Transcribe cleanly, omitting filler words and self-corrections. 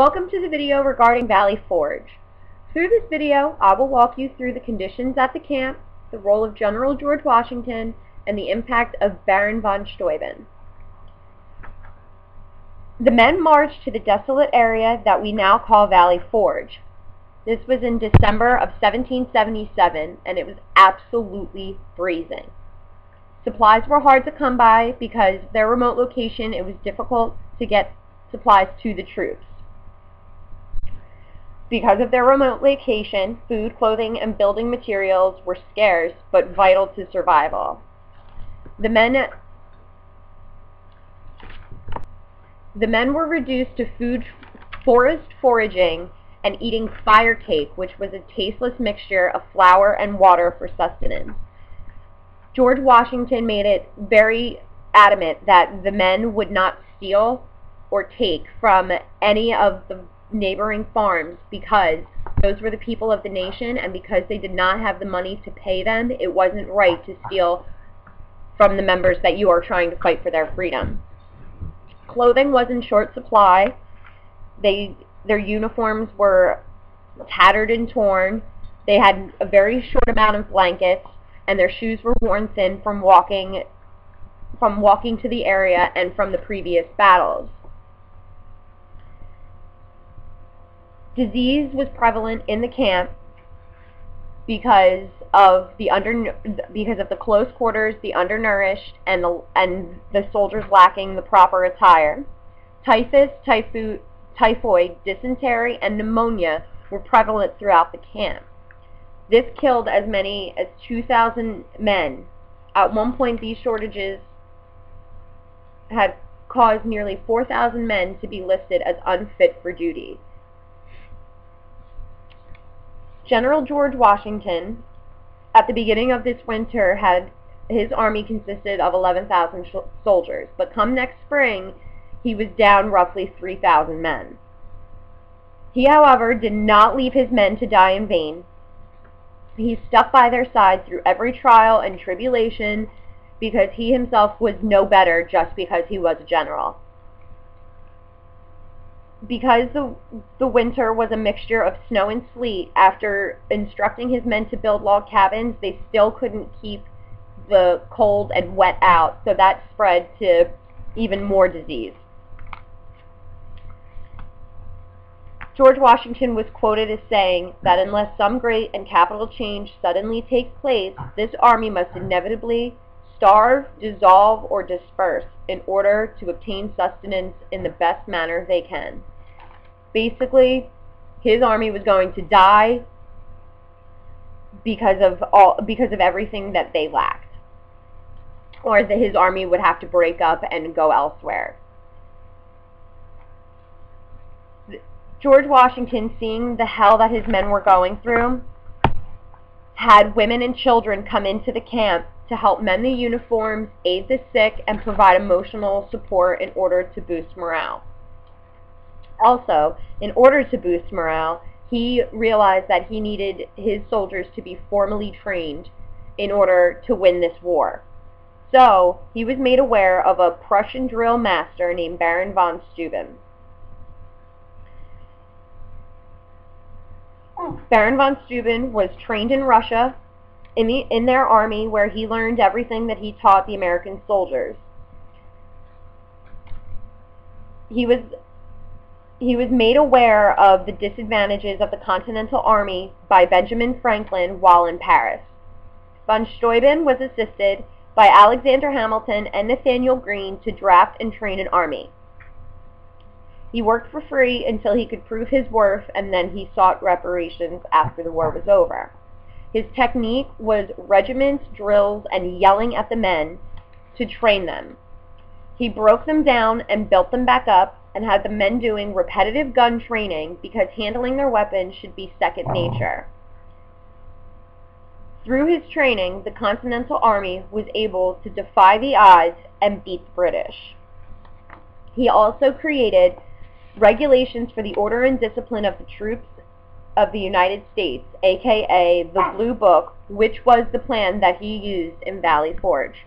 Welcome to the video regarding Valley Forge. Through this video, I will walk you through the conditions at the camp, the role of General George Washington, and the impact of Baron von Steuben. The men marched to the desolate area that we now call Valley Forge. This was in December of 1777, and it was absolutely freezing. Supplies were hard to come by because of their remote location. It was difficult to get supplies to the troops. Because of their remote location, food, clothing, and building materials were scarce but vital to survival. The men were reduced to forest foraging and eating fire cake, which was a tasteless mixture of flour and water for sustenance. George Washington made it very adamant that the men would not steal or take from any of the neighboring farms because those were the people of the nation, and because they did not have the money to pay them, it wasn't right to steal from the members that you are trying to fight for their freedom. Clothing was in short supply. Their uniforms were tattered and torn. They had a very short amount of blankets, and their shoes were worn thin from walking to the area and from the previous battles. Disease was prevalent in the camp because of the close quarters, the undernourished, and the soldiers lacking the proper attire. Typhus, typhoid, dysentery, and pneumonia were prevalent throughout the camp. This killed as many as 2,000 men. At one point, these shortages had caused nearly 4,000 men to be listed as unfit for duty. General George Washington, at the beginning of this winter, his army consisted of 11,000 soldiers, but come next spring, he was down roughly 3,000 men. He, however, did not leave his men to die in vain. He stuck by their side through every trial and tribulation because he himself was no better just because he was a general. Because the winter was a mixture of snow and sleet, after instructing his men to build log cabins, they still couldn't keep the cold and wet out, so that spread to even more disease. George Washington was quoted as saying that unless some great and capital change suddenly takes place, this army must inevitably starve, dissolve, or disperse in order to obtain sustenance in the best manner they can. Basically, his army was going to die because of everything that they lacked, or that his army would have to break up and go elsewhere. George Washington, seeing the hell that his men were going through, had women and children come into the camp to help mend the uniforms, aid the sick, and provide emotional support in order to boost morale. Also, in order to boost morale, he realized that he needed his soldiers to be formally trained in order to win this war. So, he was made aware of a Prussian drill master named Baron von Steuben. Baron von Steuben was trained in Russia, in their army, where he learned everything that he taught the American soldiers. He was made aware of the disadvantages of the Continental Army by Benjamin Franklin while in Paris. Von Steuben was assisted by Alexander Hamilton and Nathanael Greene to draft and train an army. He worked for free until he could prove his worth, and then he sought reparations after the war was over. His technique was regiments, drills, and yelling at the men to train them. He broke them down and built them back up, and had the men doing repetitive gun training because handling their weapons should be second nature. Through his training, the Continental Army was able to defy the odds and beat the British. He also created regulations for the order and discipline of the troops of the United States, aka the Blue Book, which was the plan that he used in Valley Forge.